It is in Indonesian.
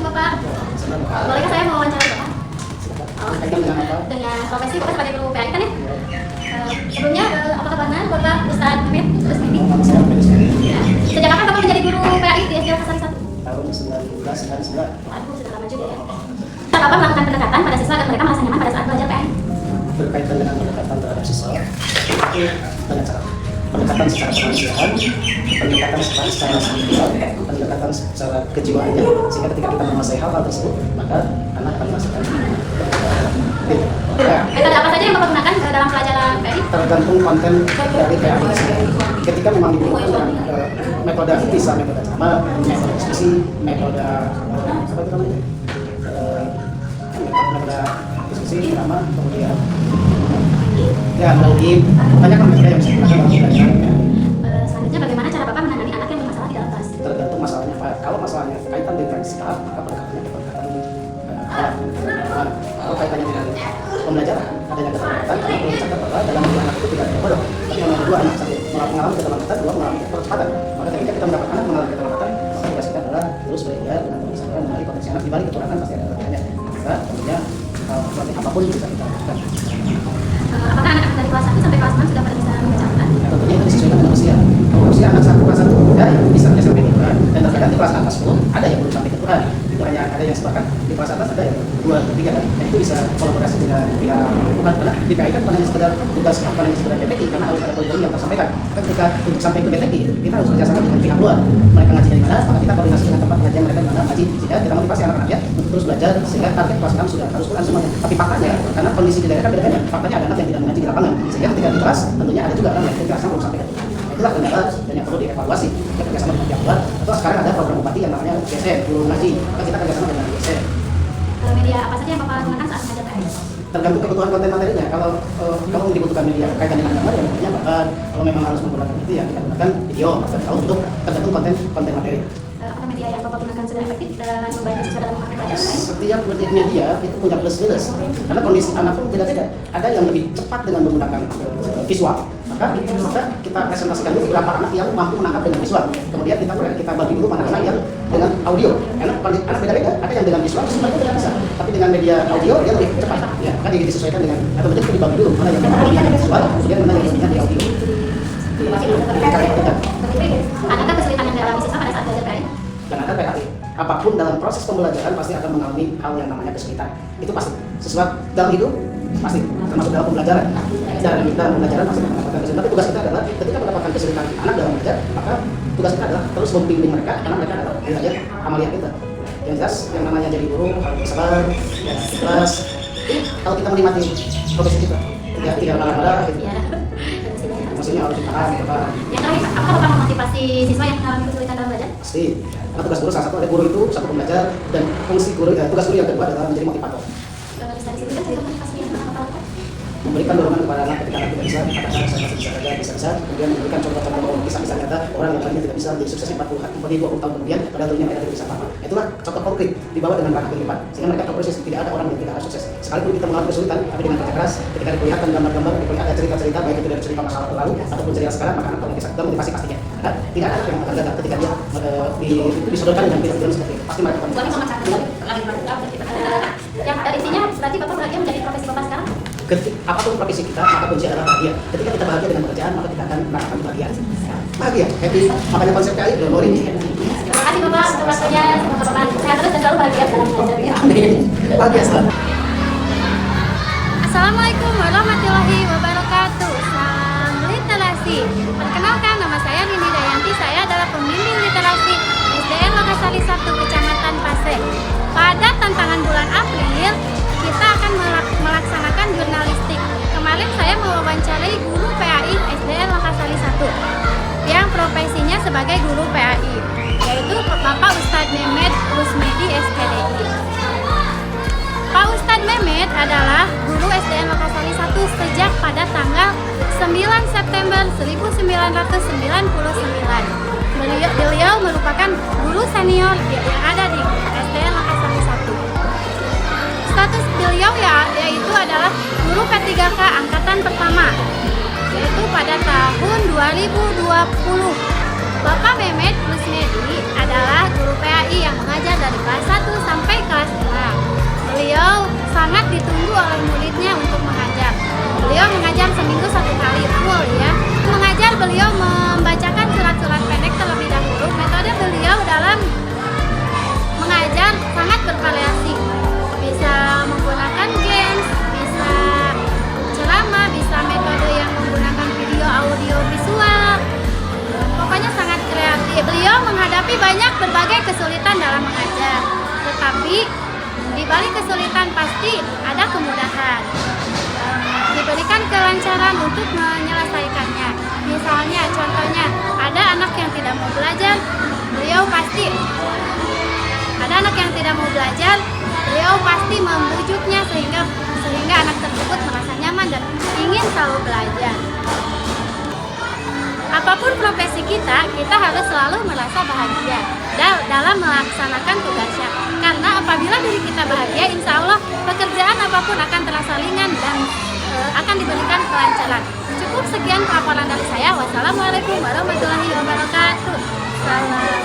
Bapak. Bolehkah saya mewawancara Bapak? Dengan profesi Bapak sebagai guru PAI kan ya? Sebelumnya, apakah benar Bapak Ustadz Mehmet Rusmedi? Ya. Sejak kapan Bapak menjadi guru PAI di SD Lokasari 1? Tahun 1999. Aduh, sudah lama juga ya. Bapak melakukan pendekatan pada siswa agar mereka merasa nyaman pada saat belajar PAI? Berkaitan dengan pendekatan terhadap siswa, itu banyak cara. Pendekatan secara kemanusiaan, pendekatan secara spiritual, pendekatan secara kejiwaannya, sehingga ketika kita menguasai hal-hal tersebut, maka anak akan merasakan Metode apa saja yang Bapak gunakan dalam pelajaran PAI? tergantung konten dari PAI. Ketika memang dibutuhkan dengan metode bisa metode sama, metode diskusi, metode apa itu namanya? Metode diskusi, drama, kemudian ya melalui banyak metode yang bisa digunakan dalam pelajaran. Selanjutnya, bagaimana cara Bapak menangani anak yang bermasalah di dalam kelas? Tergantung masalahnya Pak. Kalau masalahnya kaitan dengan sikap, maka pendekatannya kalau kaitannya dengan pembelajaran, ada yang keterlambatan, karena perlu dicatat bahwa dalam dua anak itu tidak ada bodoh. Tapi yang dua anak satu mengalami keterlambatan, dua mengalami percepatan. Maka ketika kita mendapat anak mengalami keterlambatan, maka tugas kita adalah terus belajar dengan memisahkan dari potensi anak. Di balik keturunan pasti ada kelebihannya. Maka tentunya apapun bisa kita lakukan. Apakah anak dari kelas 1 sampai kelas 6 sudah pada bisa membaca Al-Quran? Tentunya itu disesuaikan dengan usia. Kalau usia anak satu kelas 1 ada yang bisa sampai ke Quran, dan terkadang di kelas atas 10 ada yang belum sampai ke Quran. Itu hanya ada yang sepakat di kelas atas, ada yang 2, 3 kan. Dan itu bisa kolaborasi dengan pihak bukan karena di PAI kan bukan hanya sekedar tugas bukan hanya sekedar PTI, karena harus ada kurikulum yang tersampaikan. Ketika untuk sampai ke PTI kita harus kerjasama dengan pihak luar. Mereka ngaji dari mana, maka kita koordinasi dengan tempat pengajian mereka di mana ngaji, sehingga kita motivasi anak-anaknya untuk terus belajar sehingga target kelas 6 sudah harus Quran semuanya. Tapi faktanya karena kondisi di daerah kan beda-beda, faktanya ada anak yang tidak mengaji di lapangan, sehingga ketika di kelas tentunya ada juga orang yang kelasnya belum sampai ke Quran. Itulah kendala dan yang perlu dievaluasi. Kita kerjasama dengan pihak luar, atau sekarang ada program bupati yang namanya GSN, guru ngaji, maka kita kerjasama dengan GSN. Media apa saja yang Bapak gunakan saat mengajar PAI? Tergantung kebutuhan konten materinya. Kalau dibutuhkan media kaitan dengan gambar, ya tentunya bahkan kalau memang harus menggunakan itu ya kita gunakan video. Kalau untuk tergantung konten materi. Apakah media yang Bapak gunakan sudah efektif dalam membantu siswa dalam memahami pelajaran PAI? Setiap media itu punya plus minus, karena kondisi anak pun beda-beda. Ada yang lebih cepat dengan menggunakan visual, maka kita presentasikan dulu beberapa anak yang mampu menangkap dengan visual. Kemudian kita bagi dulu mana anak yang dengan audio. Anak beda-beda, ada yang dengan visual sebenarnya tidak bisa, tapi dengan media audio dia lebih cepat. Ya, kan disesuaikan dengan atau mungkin dibagi dulu mana yang dengan visual, kemudian mana yang di audio. Adakah kesulitan yang dialami siswa pada saat belajar PAI? Dan ada PAI. Apapun dalam proses pembelajaran pasti akan mengalami hal yang namanya kesulitan. Itu pasti. Sesuatu dalam hidup pasti, termasuk dalam pembelajaran. Dalam pembelajaran pasti akan mendapatkan kesulitan. Tapi tugas kita adalah ketika mendapatkan kesulitan anak dalam belajar, maka tugas kita adalah terus membimbing mereka, karena mereka adalah belajar amalia kita. Yang jelas, yang namanya jadi guru harus bersabar, ikhlas. Kalau kita menikmati profesi kita, tidak marah-marah gitu. Maksudnya harus ditahan, gitu kan. Yang terakhir, apakah Bapak memotivasi siswa yang mengalami kesulitan dalam belajar? Pasti. Karena tugas guru salah satu ada guru itu satu pembelajar, dan fungsi guru tugas guru yang kedua adalah menjadi motivator. Bisa disebutkan cerita motivasi yang pernah Bapak lakukan? Memberikan dorongan kepada anak ketika anak tidak bisa, katakan saya masih bisa saja, kemudian memberikan contoh-contoh kisah-kisah nyata orang yang lainnya tidak bisa menjadi sukses 40-20 tahun kemudian, padahal dulunya mereka tidak bisa apa-apa. Itulah contoh konkret dibawa dengan ranah kehidupan, sehingga mereka tahu persis tidak ada orang yang tidak sukses. Sekalipun kita mengalami kesulitan, tapi dengan kerja keras, ketika diperlihatkan gambar-gambar, diperlihatkan cerita-cerita, baik itu dari cerita masa lalu ataupun cerita sekarang, maka anak termotivasi pastinya. Karena tidak ada yang akan gagal ketika dia disodorkan dengan film-film seperti itu. Pasti mereka yang isinya berarti Bapak bahagia menjadi profesi Bapak sekarang? Apapun profesi kita, maka kunci adalah bahagia. Ketika kita bahagia dengan pekerjaan, maka kita akan merasakan kebahagiaan. Bahagia, happy. Makanya konsep PAI don't worry. Terima kasih Bapak untuk waktunya. Semoga Bapak sehat terus dan selalu bahagia dalam belajar. Amin. Bahagia selalu. Assalamualaikum warahmatullahi wabarakatuh. Salam literasi. Perkenalkan, nama saya Nini Dayanti. Saya adalah pembimbing literasi SDN Lokasari 1 Kecamatan Pasek. Pada tantangan bulan April, kita akan melaksanakan jurnalistik. Kemarin saya mewawancarai guru PAI SDN Lokasari 1 yang profesinya sebagai guru PAI, yaitu Bapak Ustadz Mehmet Rusmedi SPDI. Pak Ustadz Mehmet adalah guru SDN Lokasari 1 sejak pada tanggal 9 September 1999. Beliau merupakan guru senior yang ada di SDN Lokasari 1. Status beliau yaitu adalah guru P3K angkatan pertama, yaitu pada tahun 2020. Bapak Mehmet Rusmedi adalah guru PAI yang mengajar dari kelas 1 sampai Tetapi banyak berbagai kesulitan dalam mengajar. Tetapi di balik kesulitan pasti ada kemudahan. Diberikan kelancaran untuk menyelesaikannya. Misalnya, contohnya, ada anak yang tidak mau belajar, beliau pasti membujuknya sehingga anak tersebut merasa nyaman dan ingin selalu belajar. Apapun profesi kita harus selalu merasa bahagia dalam melaksanakan tugasnya. Karena apabila diri kita bahagia, insya Allah pekerjaan apapun akan terasa ringan dan akan diberikan kelancaran. Cukup sekian paparan dari saya. Wassalamualaikum warahmatullahi wabarakatuh. Salam.